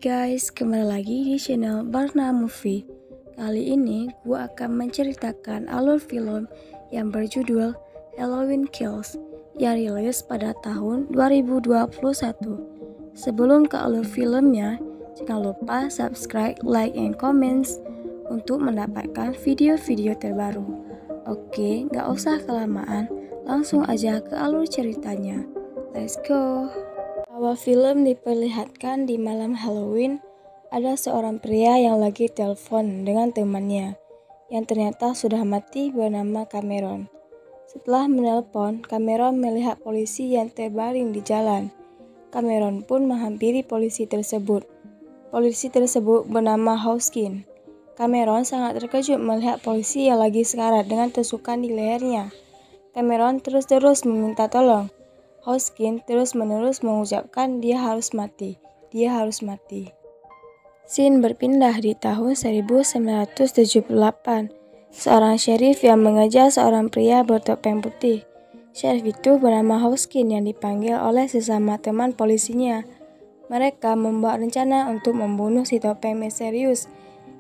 Guys, kembali lagi di channel Barna Movie. Kali ini gue akan menceritakan alur film yang berjudul Halloween Kills yang rilis pada tahun 2021. Sebelum ke alur filmnya, jangan lupa subscribe, like, and comments untuk mendapatkan video-video terbaru. Oke, gak usah kelamaan, langsung aja ke alur ceritanya. Let's go! Awal film diperlihatkan di malam Halloween, ada seorang pria yang lagi telepon dengan temannya, yang ternyata sudah mati bernama Cameron. Setelah menelpon, Cameron melihat polisi yang terbaring di jalan. Cameron pun menghampiri polisi tersebut. Polisi tersebut bernama Hoskin. Cameron sangat terkejut melihat polisi yang lagi sekarat dengan tusukan di lehernya. Cameron terus-terus meminta tolong. Hoskin terus-menerus mengucapkan dia harus mati. Scene berpindah di tahun 1978. Seorang sheriff yang mengejar seorang pria bertopeng putih. Sheriff itu bernama Hoskin yang dipanggil oleh sesama teman polisinya. Mereka membuat rencana untuk membunuh si topeng misterius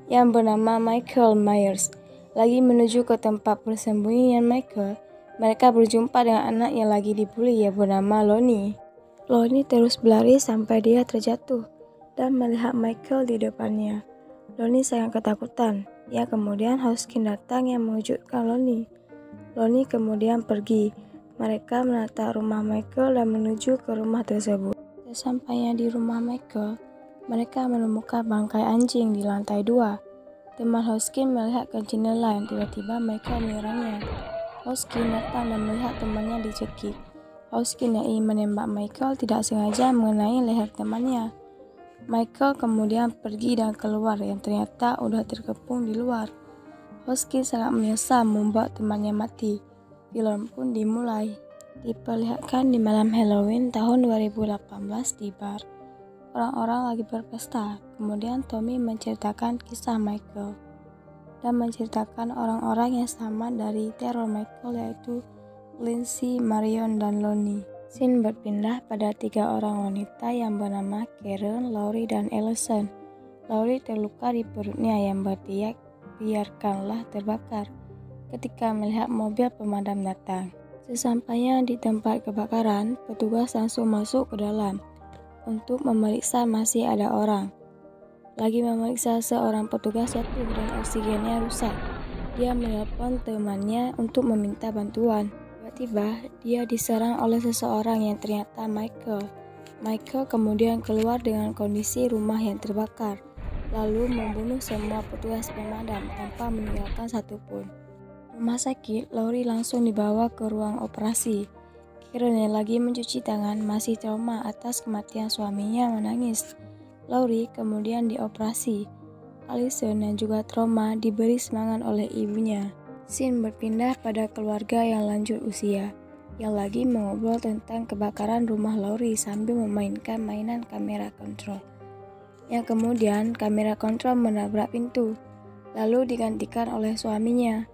yang bernama Michael Myers. Lagi menuju ke tempat persembunyian Michael, mereka berjumpa dengan anak yang lagi dibully yang bernama Lonnie. Lonnie terus berlari sampai dia terjatuh dan melihat Michael di depannya. Lonnie sangat ketakutan. Ya, kemudian Hoskin datang yang mengejutkan Lonnie. Lonnie kemudian pergi. Mereka menata rumah Michael dan menuju ke rumah tersebut. Sesampainya di rumah Michael, mereka menemukan bangkai anjing di lantai 2. Teman Hoskin melihat ke jendela yang tiba-tiba Michael menyerangnya. Hoskin datang dan melihat temannya dicekik. Hoskin yang ingin menembak Michael tidak sengaja mengenai leher temannya. Michael kemudian pergi dan keluar yang ternyata udah terkepung di luar. Hoskin sangat menyesal membuat temannya mati. Film pun dimulai. Diperlihatkan di malam Halloween tahun 2018 di bar. Orang-orang lagi berpesta. Kemudian Tommy menceritakan kisah Michael dan menceritakan orang-orang yang sama dari teror Michael, yaitu Lindsay, Marion, dan Lonnie. Scene berpindah pada 3 orang wanita yang bernama Karen, Laurie, dan Allison. Laurie terluka di perutnya yang berteriak, "Biarkanlah terbakar," ketika melihat mobil pemadam datang. Sesampainya di tempat kebakaran, petugas langsung masuk ke dalam untuk memeriksa masih ada orang. Lagi memeriksa, seorang petugas jatuh dan oksigennya rusak. Dia menelpon temannya untuk meminta bantuan. Tiba-tiba dia diserang oleh seseorang yang ternyata Michael. Michael kemudian keluar dengan kondisi rumah yang terbakar, lalu membunuh semua petugas pemadam tanpa meninggalkan satupun. Rumah sakit, Laurie langsung dibawa ke ruang operasi. Karen yang lagi mencuci tangan masih trauma atas kematian suaminya menangis. Laurie kemudian dioperasi. Allison yang juga trauma diberi semangat oleh ibunya. Scene berpindah pada keluarga yang lanjut usia, yang lagi mengobrol tentang kebakaran rumah Laurie sambil memainkan mainan kamera kontrol. Yang kemudian kamera kontrol menabrak pintu, lalu digantikan oleh suaminya.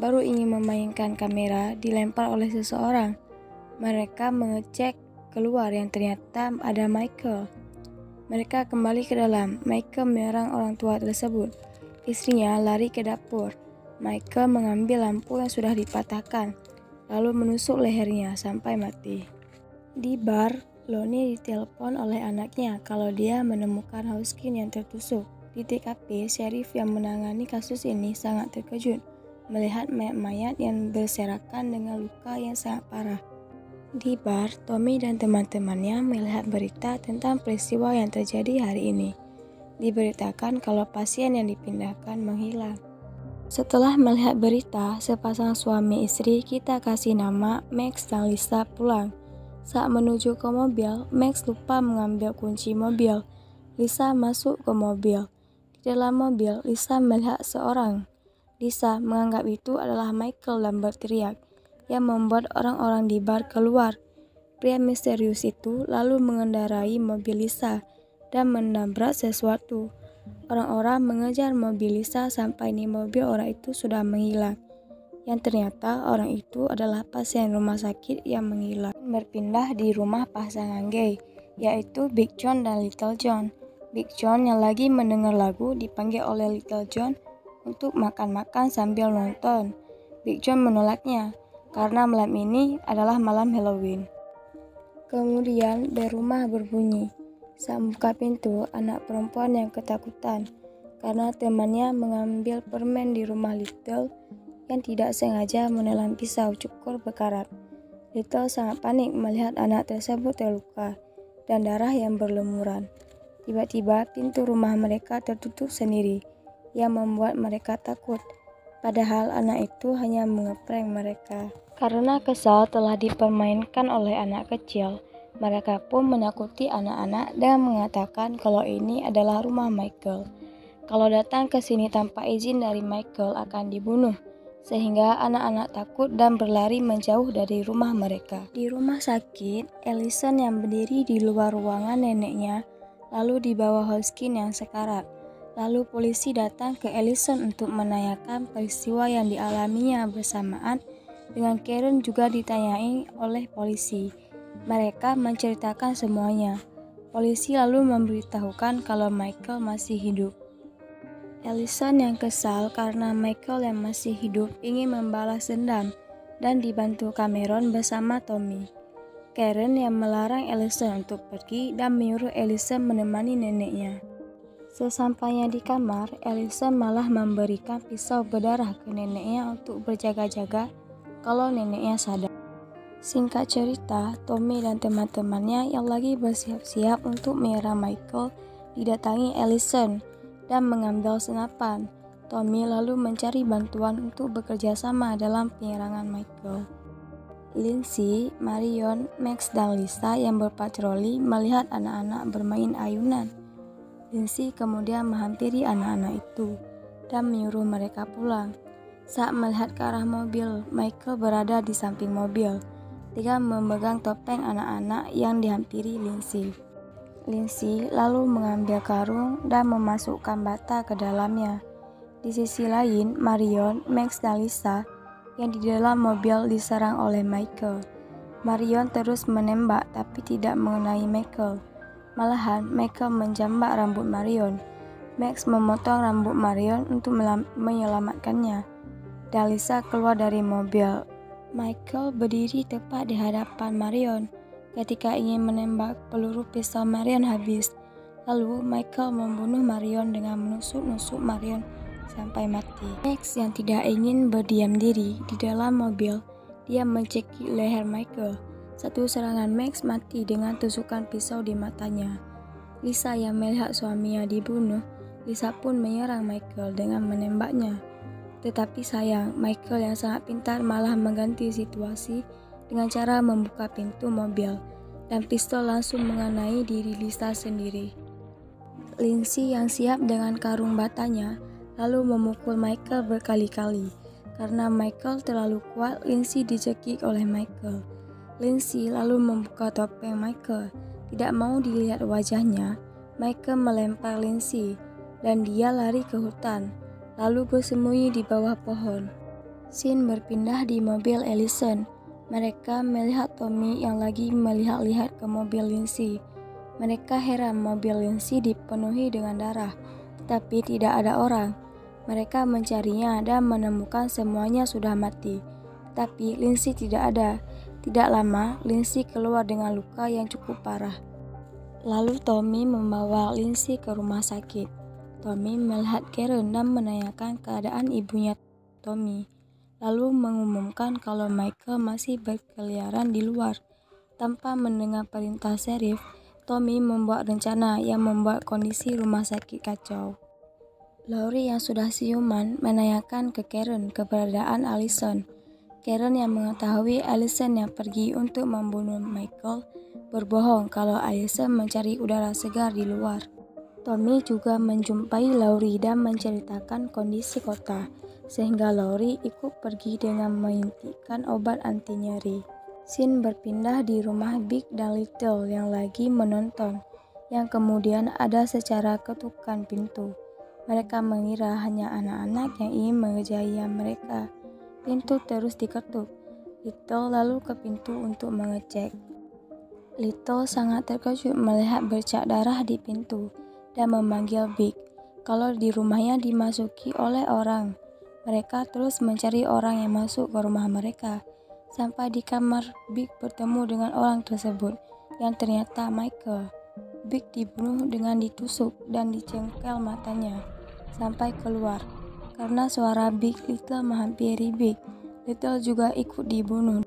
Baru ingin memainkan kamera, dilempar oleh seseorang. Mereka mengecek keluar yang ternyata ada Michael. Mereka kembali ke dalam. Michael menyerang orang tua tersebut. Istrinya lari ke dapur. Michael mengambil lampu yang sudah dipatahkan, lalu menusuk lehernya sampai mati. Di bar, Lonnie ditelepon oleh anaknya kalau dia menemukan Hoskin yang tertusuk. Di TKP, sheriff yang menangani kasus ini sangat terkejut melihat mayat-mayat yang berserakan dengan luka yang sangat parah. Di bar, Tommy dan teman-temannya melihat berita tentang peristiwa yang terjadi hari ini. Diberitakan kalau pasien yang dipindahkan menghilang. Setelah melihat berita, sepasang suami istri kita kasih nama Max dan Lisa pulang. Saat menuju ke mobil, Max lupa mengambil kunci mobil. Lisa masuk ke mobil. Di dalam mobil, Lisa melihat seorang. Lisa menganggap itu adalah Michael dan berteriak, yang membuat orang-orang di bar keluar. Pria misterius itu lalu mengendarai mobil Lisa dan menabrak sesuatu. Orang-orang mengejar mobil Lisa sampai di mobil orang itu sudah menghilang. Yang ternyata orang itu adalah pasien rumah sakit yang menghilang. Berpindah di rumah pasangan gay, yaitu Big John dan Little John. Big John yang lagi mendengar lagu dipanggil oleh Little John untuk makan-makan sambil nonton. Big John menolaknya karena malam ini adalah malam Halloween. Kemudian bel rumah berbunyi. Saat buka pintu, anak perempuan yang ketakutan karena temannya mengambil permen di rumah Little yang tidak sengaja menelan pisau cukur berkarat. Little sangat panik melihat anak tersebut terluka dan darah yang berlumuran. Tiba-tiba pintu rumah mereka tertutup sendiri yang membuat mereka takut. Padahal anak itu hanya mengeprank mereka. Karena kesal telah dipermainkan oleh anak kecil, mereka pun menakuti anak-anak dan mengatakan kalau ini adalah rumah Michael. Kalau datang ke sini tanpa izin dari Michael akan dibunuh, sehingga anak-anak takut dan berlari menjauh dari rumah mereka. Di rumah sakit, Allison yang berdiri di luar ruangan neneknya lalu dibawa Hoskin yang sekarat. Lalu polisi datang ke Allison untuk menanyakan peristiwa yang dialaminya bersamaan dengan Karen juga ditanyai oleh polisi. Mereka menceritakan semuanya. Polisi lalu memberitahukan kalau Michael masih hidup. Allison yang kesal karena Michael yang masih hidup ingin membalas dendam dan dibantu Cameron bersama Tommy. Karen yang melarang Allison untuk pergi dan menyuruh Allison menemani neneknya. Sesampainya di kamar, Allison malah memberikan pisau berdarah ke neneknya untuk berjaga-jaga kalau neneknya sadar. Singkat cerita, Tommy dan teman-temannya yang lagi bersiap-siap untuk menyerang Michael didatangi Allison dan mengambil senapan. Tommy lalu mencari bantuan untuk bekerja sama dalam penyerangan Michael. Lindsay, Marion, Max, dan Lisa yang berpatroli melihat anak-anak bermain ayunan. Lindsay kemudian menghampiri anak-anak itu dan menyuruh mereka pulang. Saat melihat ke arah mobil, Michael berada di samping mobil, dengan memegang topeng anak-anak yang dihampiri Lindsay. Lindsay lalu mengambil karung dan memasukkan bata ke dalamnya. Di sisi lain, Marion, Max, dan Lisa yang di dalam mobil diserang oleh Michael. Marion terus menembak tapi tidak mengenai Michael. Malahan, Michael menjambak rambut Marion. Max memotong rambut Marion untuk menyelamatkannya. Dan Lisa keluar dari mobil. Michael berdiri tepat di hadapan Marion ketika ingin menembak, peluru pisau Marion habis. Lalu Michael membunuh Marion dengan menusuk-nusuk Marion sampai mati. Max yang tidak ingin berdiam diri di dalam mobil, dia mencekik leher Michael. Satu serangan Max mati dengan tusukan pisau di matanya. Lisa yang melihat suaminya dibunuh, Lisa pun menyerang Michael dengan menembaknya. Tetapi sayang, Michael yang sangat pintar malah mengganti situasi dengan cara membuka pintu mobil dan pistol langsung mengenai diri Lisa sendiri. Lindsay yang siap dengan karung batanya lalu memukul Michael berkali-kali. Karena Michael terlalu kuat, Lindsay dicekik oleh Michael. Lindsay lalu membuka topeng Michael. Tidak mau dilihat wajahnya, Michael melempar Lindsay dan dia lari ke hutan, lalu bersembunyi di bawah pohon. Scene berpindah di mobil Allison. Mereka melihat Tommy yang lagi melihat-lihat ke mobil Lindsay. Mereka heran mobil Lindsay dipenuhi dengan darah, tetapi tidak ada orang. Mereka mencarinya dan menemukan semuanya sudah mati. Tapi Lindsay tidak ada. Tidak lama, Lindsay keluar dengan luka yang cukup parah. Lalu Tommy membawa Lindsay ke rumah sakit. Tommy melihat Karen dan menanyakan keadaan ibunya Tommy, lalu mengumumkan kalau Michael masih berkeliaran di luar. Tanpa mendengar perintah sheriff, Tommy membuat rencana yang membuat kondisi rumah sakit kacau. Laurie yang sudah siuman menanyakan ke Karen keberadaan Allison. Karen yang mengetahui Allison yang pergi untuk membunuh Michael berbohong kalau Allison mencari udara segar di luar. Tommy juga menjumpai Laurie dan menceritakan kondisi kota, sehingga Laurie ikut pergi dengan menyuntikkan obat anti nyeri. Scene berpindah di rumah Big dan Little yang lagi menonton, yang kemudian ada secara ketukan pintu. Mereka mengira hanya anak-anak yang ingin mengejar mereka. Pintu terus diketuk. Little lalu ke pintu untuk mengecek. Little sangat terkejut melihat bercak darah di pintu. dan memanggil Big. Kalau di rumahnya dimasuki oleh orang, mereka terus mencari orang yang masuk ke rumah mereka. Sampai di kamar, Big bertemu dengan orang tersebut yang ternyata Michael. Big dibunuh dengan ditusuk dan dicengkel matanya sampai keluar. Karena suara Big, Little menghampiri Big. Little juga ikut dibunuh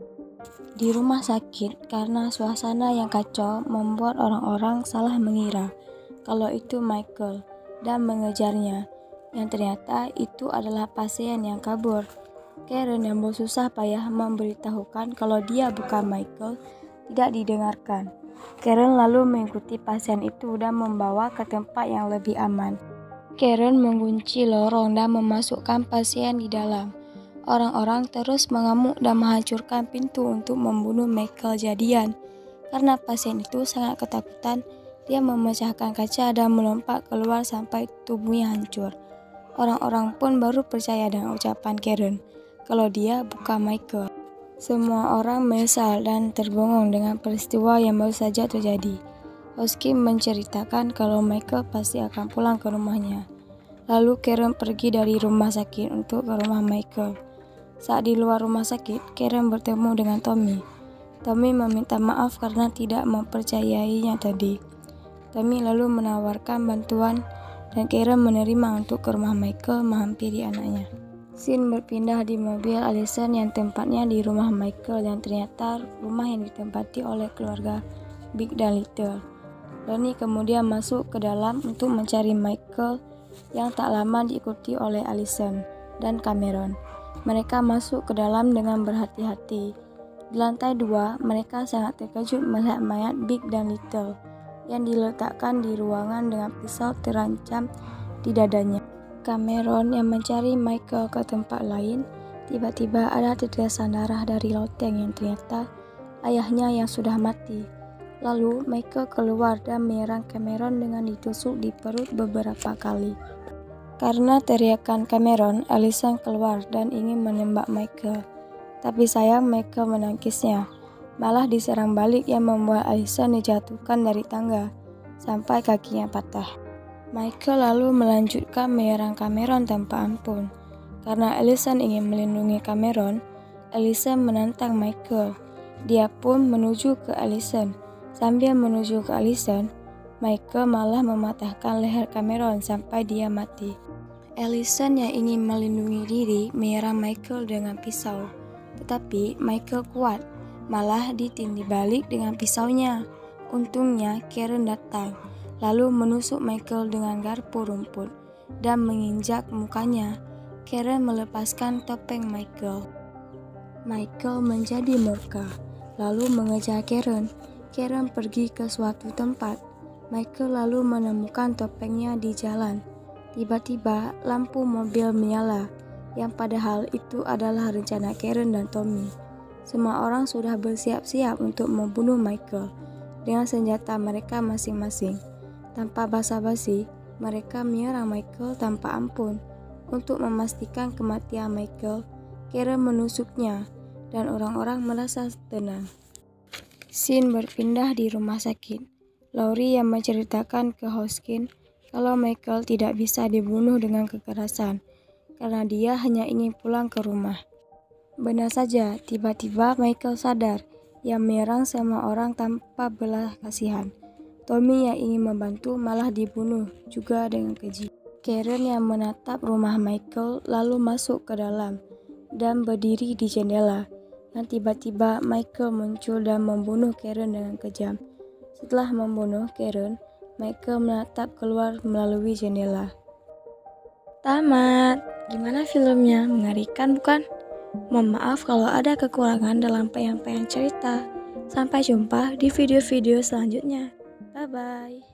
di rumah sakit karena suasana yang kacau membuat orang-orang salah mengira kalau itu Michael dan mengejarnya, yang ternyata itu adalah pasien yang kabur. Karen yang bersusah payah memberitahukan kalau dia bukan Michael tidak didengarkan. Karen lalu mengikuti pasien itu dan membawa ke tempat yang lebih aman. Karen mengunci lorong dan memasukkan pasien di dalam. Orang-orang terus mengamuk dan menghancurkan pintu untuk membunuh Michael jadian. Karena pasien itu sangat ketakutan, dia memecahkan kaca dan melompat keluar sampai tubuhnya hancur. Orang-orang pun baru percaya dengan ucapan Karen kalau dia bukan Michael. Semua orang menyesal dan terbengong dengan peristiwa yang baru saja terjadi. Hoskin menceritakan kalau Michael pasti akan pulang ke rumahnya. Lalu Karen pergi dari rumah sakit untuk ke rumah Michael. Saat di luar rumah sakit, Karen bertemu dengan Tommy. Tommy meminta maaf karena tidak mempercayainya tadi. Tommy lalu menawarkan bantuan dan Karen menerima untuk ke rumah Michael menghampiri anaknya. Scene berpindah di mobil Allison yang tempatnya di rumah Michael dan ternyata rumah yang ditempati oleh keluarga Big dan Little. Lonnie kemudian masuk ke dalam untuk mencari Michael yang tak lama diikuti oleh Allison dan Cameron. Mereka masuk ke dalam dengan berhati-hati. Di lantai 2, mereka sangat terkejut melihat mayat Big dan Little yang diletakkan di ruangan dengan pisau terancam di dadanya. Cameron yang mencari Michael ke tempat lain, tiba-tiba ada tetesan darah dari loteng yang ternyata ayahnya yang sudah mati. Lalu Michael keluar dan menyerang Cameron dengan ditusuk di perut beberapa kali. Karena teriakan Cameron, Allison keluar dan ingin menembak Michael. Tapi sayang Michael menangkisnya. Malah diserang balik yang membuat Allison dijatuhkan dari tangga sampai kakinya patah. Michael lalu melanjutkan menyerang Cameron tanpa ampun. Karena Allison ingin melindungi Cameron, Allison menantang Michael. Dia pun menuju ke Allison. Sambil menuju ke Allison, Michael malah mematahkan leher Cameron sampai dia mati. Allison yang ingin melindungi diri menyerang Michael dengan pisau. Tetapi Michael kuat, malah ditindih balik dengan pisaunya. Untungnya Karen datang, lalu menusuk Michael dengan garpu rumput dan menginjak mukanya. Karen melepaskan topeng Michael. Michael menjadi murka, lalu mengejar Karen. Karen pergi ke suatu tempat. Michael lalu menemukan topengnya di jalan. Tiba-tiba lampu mobil menyala, yang padahal itu adalah rencana Karen dan Tommy. Semua orang sudah bersiap-siap untuk membunuh Michael dengan senjata mereka masing-masing. Tanpa basa-basi, mereka menyerang Michael tanpa ampun. Untuk memastikan kematian Michael, Karen menusuknya dan orang-orang merasa tenang. Scene berpindah di rumah sakit. Laurie yang menceritakan ke Hoskin kalau Michael tidak bisa dibunuh dengan kekerasan karena dia hanya ingin pulang ke rumah. Benar saja, tiba-tiba Michael sadar yang menyerang semua orang tanpa belas kasihan. Tommy yang ingin membantu malah dibunuh juga dengan keji. Karen yang menatap rumah Michael lalu masuk ke dalam dan berdiri di jendela. Dan tiba-tiba Michael muncul dan membunuh Karen dengan kejam. Setelah membunuh Karen, Michael menatap keluar melalui jendela. Tamat. Gimana filmnya? Mengerikan bukan? Mohon maaf kalau ada kekurangan dalam penyampaian cerita. Sampai jumpa di video-video selanjutnya. Bye-bye.